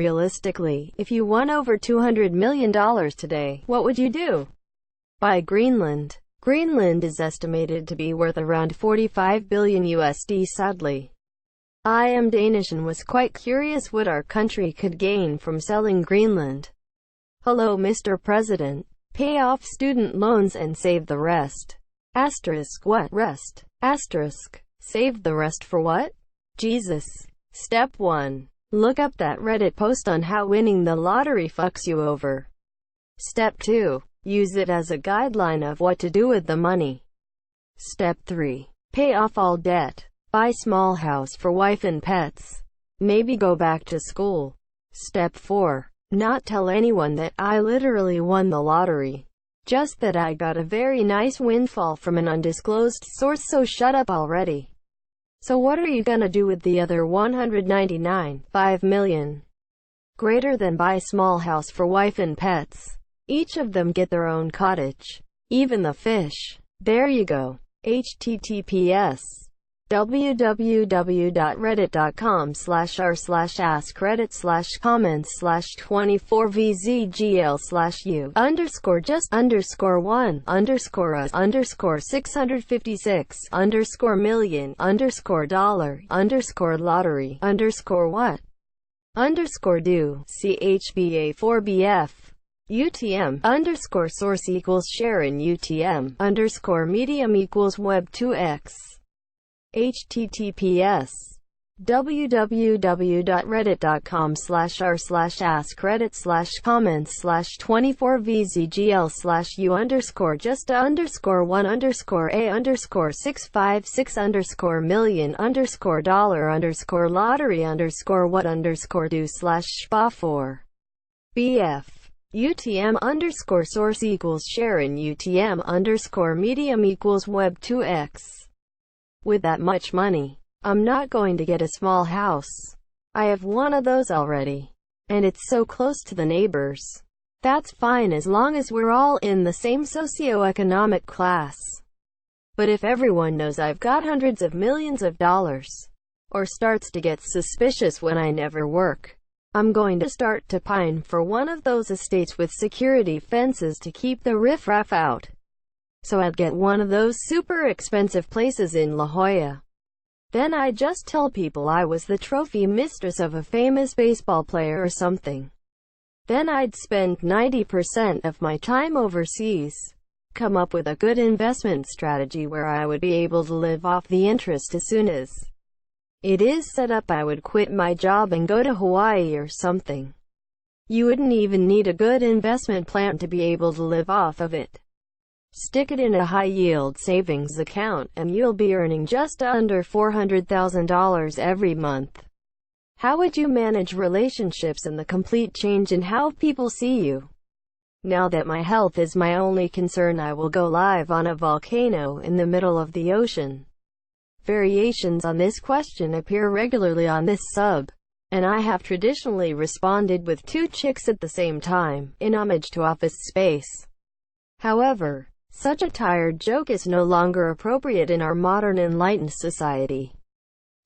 Realistically, if you won over $200 million today, what would you do? Buy Greenland. Greenland is estimated to be worth around 45 billion USD sadly. I am Danish and was quite curious what our country could gain from selling Greenland. Hello Mr. President. Pay off student loans and save the rest. Asterisk what rest? Asterisk. Save the rest for what? Jesus. Step 1. Look up that Reddit post on how winning the lottery fucks you over. Step 2. Use it as a guideline of what to do with the money. Step 3. Pay off all debt. Buy small house for wife and pets. Maybe go back to school. Step 4. Not tell anyone that I literally won the lottery. Just that I got a very nice windfall from an undisclosed source, so shut up already. So what are you gonna do with the other 199.5 million? Greater than buy small house for wife and pets. Each of them get their own cottage. Even the fish. There you go. https www.reddit.com/r/us_credit/comments/24vzgl/u_us_score1_656_what_do chba4bf UTM_source equals share in UTM_medium equals web2x https www.reddit.com/r/a_just_1_a_656_million_dollar_million_do/spa4bf UTM_source equals share in UTM_medium equals web2x. With that much money, I'm not going to get a small house. I have one of those already. And it's so close to the neighbors. That's fine as long as we're all in the same socioeconomic class. But if everyone knows I've got hundreds of millions of dollars, or starts to get suspicious when I never work, I'm going to start to pine for one of those estates with security fences to keep the riffraff out. So I'd get one of those super expensive places in La Jolla. Then I'd just tell people I was the trophy mistress of a famous baseball player or something. Then I'd spend 90% of my time overseas. Come up with a good investment strategy where I would be able to live off the interest as soon as it is set up. I would quit my job and go to Hawaii or something. You wouldn't even need a good investment plan to be able to live off of it. Stick it in a high-yield savings account, and you'll be earning just under $400,000 every month. How would you manage relationships and the complete change in how people see you? Now that my health is my only concern, I will go live on a volcano in the middle of the ocean. Variations on this question appear regularly on this sub, and I have traditionally responded with 2 chicks at the same time, in homage to Office Space. However, such a tired joke is no longer appropriate in our modern enlightened society.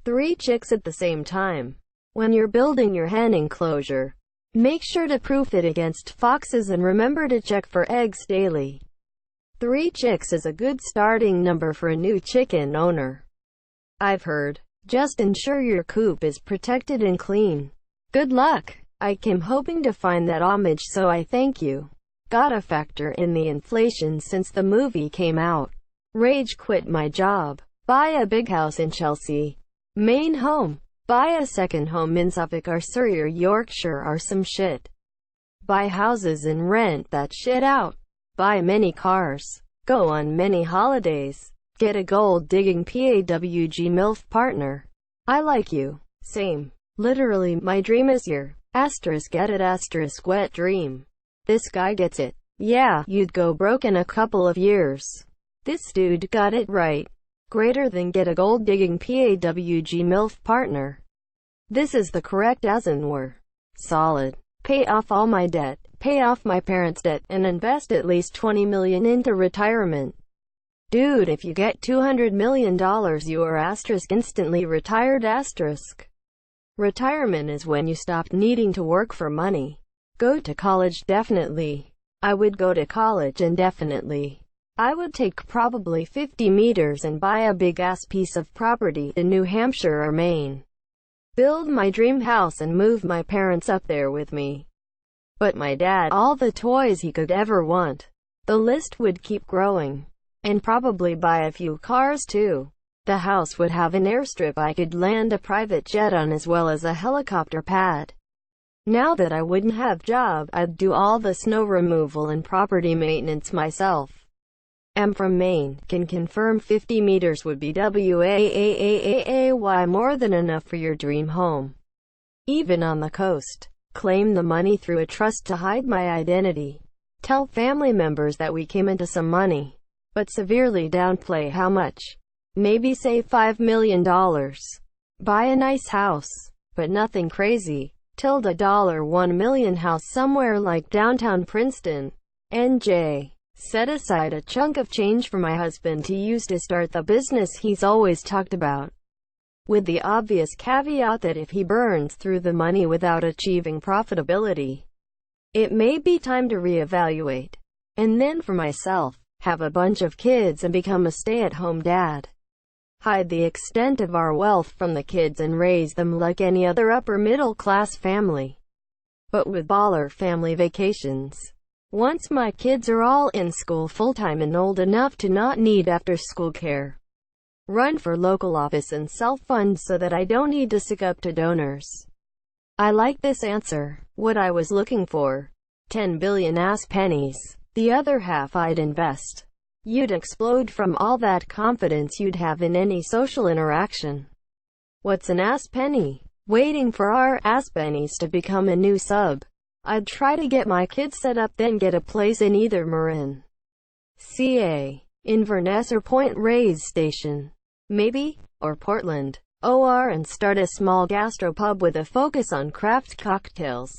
3 chicks at the same time. When you're building your hen enclosure, make sure to proof it against foxes and remember to check for eggs daily. 3 chicks is a good starting number for a new chicken owner. I've heard. Just ensure your coop is protected and clean. Good luck! I came hoping to find that homage, so I thank you. Gotta factor in the inflation since the movie came out. Rage quit my job. Buy a big house in Chelsea. Main home. Buy a second home in Suffolk or Surrey or Yorkshire or some shit. Buy houses and rent that shit out. Buy many cars. Go on many holidays. Get a gold-digging PAWG MILF partner. I like you. Same. Literally, my dream is your get it wet dream. This guy gets it. Yeah, you'd go broke in a couple of years. This dude got it right. Greater than get a gold-digging PAWG MILF partner. This is the correct as in were. Solid. Pay off all my debt, pay off my parents' debt, and invest at least $20 million into retirement. Dude, if you get $200 million you are instantly retired Retirement is when you stop needing to work for money. Go to college definitely. I would go to college indefinitely. I would take probably 50 meters and buy a big-ass piece of property in New Hampshire or Maine. Build my dream house and move my parents up there with me. But my dad, all the toys he could ever want. The list would keep growing. And probably buy a few cars too. The house would have an airstrip I could land a private jet on as well as a helicopter pad. Now that I wouldn't have job, I'd do all the snow removal and property maintenance myself. I'm from Maine, can confirm 50 meters would be way more than enough for your dream home. Even on the coast. Claim the money through a trust to hide my identity. Tell family members that we came into some money, but severely downplay how much. Maybe say $5 million. Buy a nice house, but nothing crazy. $1 million house somewhere like downtown Princeton, NJ. Set aside a chunk of change for my husband to use to start the business he's always talked about. With the obvious caveat that if he burns through the money without achieving profitability, it may be time to reevaluate. And then for myself, have a bunch of kids and become a stay-at-home dad. Hide the extent of our wealth from the kids and raise them like any other upper-middle-class family. But with baller family vacations. Once my kids are all in school full-time and old enough to not need after-school care. Run for local office and self-fund so that I don't need to suck up to donors. I like this answer. What I was looking for. 10 billion ass pennies. The other half I'd invest. You'd explode from all that confidence you'd have in any social interaction. What's an ass penny? Waiting for our ass pennies to become a new sub. I'd try to get my kids set up then get a place in either Marin, CA, Inverness or Point Reyes Station. Maybe, or Portland, OR and start a small gastropub with a focus on craft cocktails,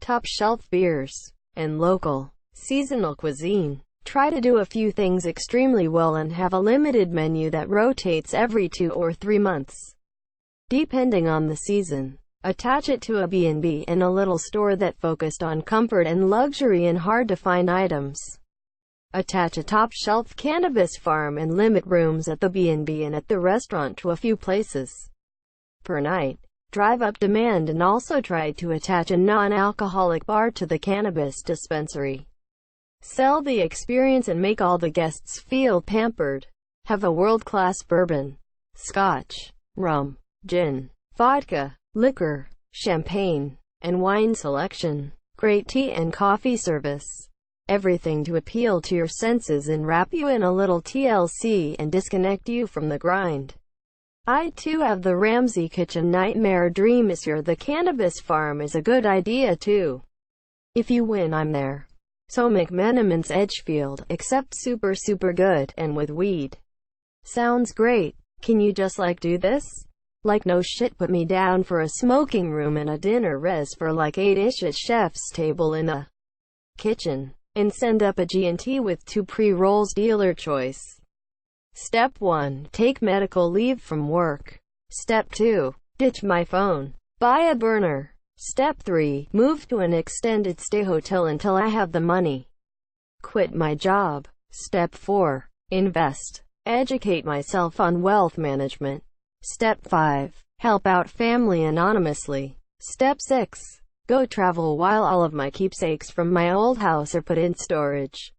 top shelf beers, and local, seasonal cuisine. Try to do a few things extremely well and have a limited menu that rotates every 2 or 3 months, depending on the season. Attach it to a B&B and a little store that focused on comfort and luxury and hard-to-find items. Attach a top-shelf cannabis farm and limit rooms at the B&B and at the restaurant to a few places per night. Drive up demand and also try to attach a non-alcoholic bar to the cannabis dispensary. Sell the experience and make all the guests feel pampered. Have a world-class bourbon, scotch, rum, gin, vodka, liquor, champagne, and wine selection. Great tea and coffee service. Everything to appeal to your senses and wrap you in a little TLC and disconnect you from the grind. I too have the Ramsey kitchen nightmare dream. The cannabis farm is a good idea too. If you win, I'm there. So McMenamin's Edgefield, except super good, and with weed. Sounds great. Can you just do this? Like no shit, put me down for a smoking room and a dinner res for like 8-ish at chef's table in a kitchen. And send up a G&T with 2 pre-rolls dealer choice. Step 1. Take medical leave from work. Step 2. Ditch my phone. Buy a burner. Step 3. Move to an extended stay hotel until I have the money. Quit my job. Step 4. Invest. Educate myself on wealth management. Step 5. Help out family anonymously. Step 6. Go travel while all of my keepsakes from my old house are put in storage.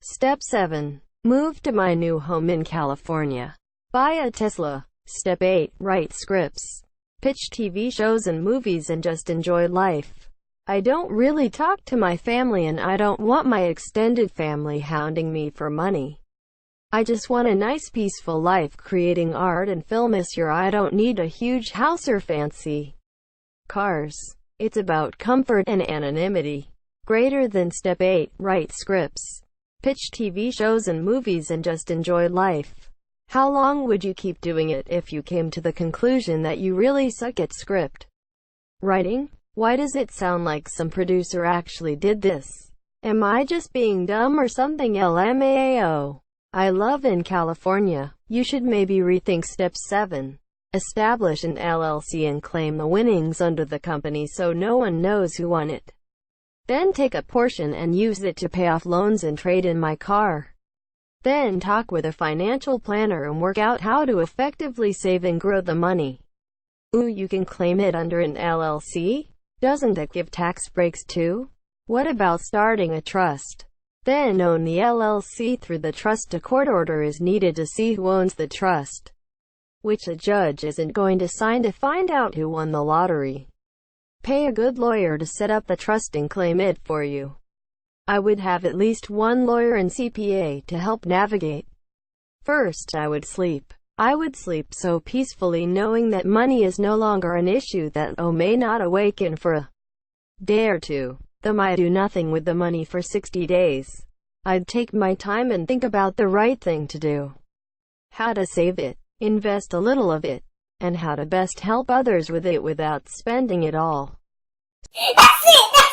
Step 7. Move to my new home in California. Buy a Tesla. Step 8. Write scripts. Pitch TV shows and movies and just enjoy life. I don't really talk to my family and I don't want my extended family hounding me for money. I just want a nice peaceful life creating art and film. I don't need a huge house or fancy cars. It's about comfort and anonymity. Greater than step 8, write scripts. Pitch TV shows and movies and just enjoy life. How long would you keep doing it if you came to the conclusion that you really suck at script writing? Why does it sound like some producer actually did this? Am I just being dumb or something? LMAO. I love in California. You should maybe rethink step 7. Establish an LLC and claim the winnings under the company so no one knows who won it. Then take a portion and use it to pay off loans and trade in my car. Then talk with a financial planner and work out how to effectively save and grow the money. Ooh, you can claim it under an LLC? Doesn't that give tax breaks too? What about starting a trust? Then own the LLC through the trust. A court order is needed to see who owns the trust, which a judge isn't going to sign to find out who won the lottery. Pay a good lawyer to set up the trust and claim it for you. I would have at least one lawyer and CPA to help navigate. First, I would sleep. I would sleep so peacefully knowing that money is no longer an issue that may not awaken for a day or two. Though I do nothing with the money for 60 days. I'd take my time and think about the right thing to do. How to save it, invest a little of it, and how to best help others with it without spending it all. That's it!